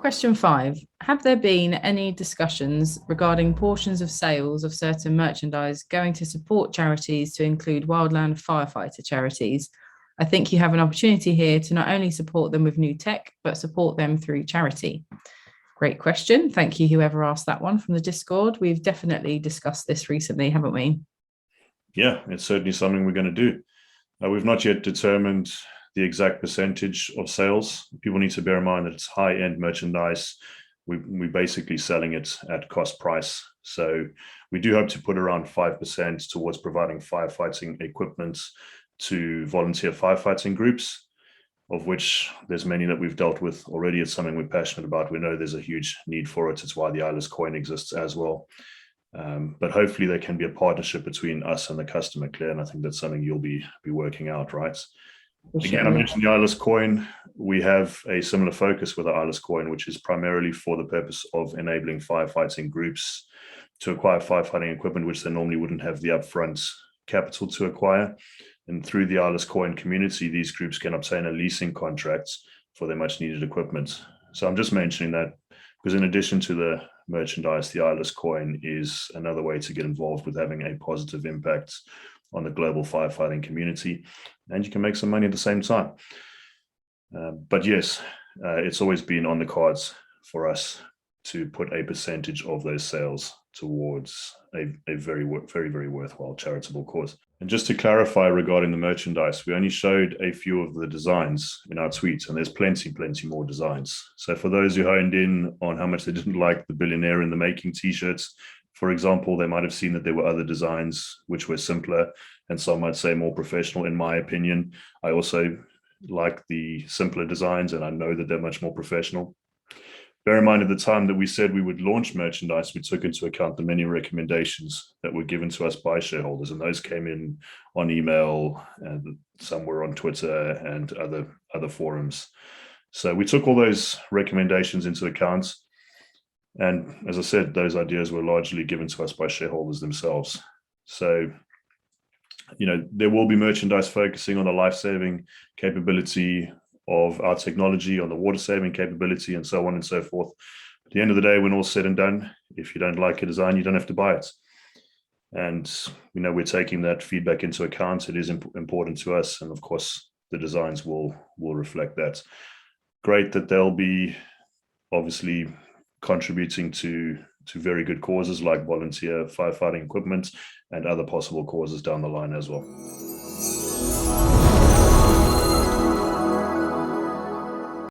Question 5. Have there been any discussions regarding portions of sales of certain merchandise going to support charities to include wildland firefighter charities? I think you have an opportunity here to not only support them with new tech, but support them through charity. Great question. Thank you, whoever asked that one from the Discord. We've definitely discussed this recently, haven't we? Yeah, it's certainly something we're going to do. We've not yet determined the exact percentage of sales. People need to bear in mind that it's high-end merchandise. We're basically selling it at cost price. So we do hope to put around 5% towards providing firefighting equipment to volunteer firefighting groups, of which there's many that we've dealt with already. It's something we're passionate about. We know there's a huge need for it. It's why the ILUS coin exists as well. But hopefully there can be a partnership between us and the customer, Claire, and I think that's something you'll be working out, right? Again, I mentioned the ILUS coin. We have a similar focus with the ILUS coin, which is primarily for the purpose of enabling firefighting groups to acquire firefighting equipment, which they normally wouldn't have the upfront capital to acquire. And through the ILUS coin community, these groups can obtain a leasing contract for their much needed equipment. So I'm just mentioning that because in addition to the merchandise, the ILUS coin is another way to get involved with having a positive impact on the global firefighting community, and you can make some money at the same time. But yes, it's always been on the cards for us to put a percentage of those sales towards a very, very worthwhile charitable cause. And just to clarify regarding the merchandise, we only showed a few of the designs in our tweets, and there's plenty more designs. So for those who honed in on how much they didn't like the billionaire in the making t-shirts, for example, they might have seen that there were other designs which were simpler and some might say more professional, in my opinion. I also like the simpler designs, and I know that they're much more professional. Bear in mind, at the time that we said we would launch merchandise, we took into account the many recommendations that were given to us by shareholders, and those came in on email and some were on Twitter and other forums. So we took all those recommendations into account. And as I said, those ideas were largely given to us by shareholders themselves. So, there will be merchandise focusing on the life-saving capability of our technology, on the water-saving capability, and so on and so forth. At the end of the day, when all's said and done, if you don't like a design, you don't have to buy it. And we're taking that feedback into account. It is important to us, and of course, the designs will reflect that. Great that they'll be obviously contributing to very good causes like volunteer firefighting equipment and other possible causes down the line as well.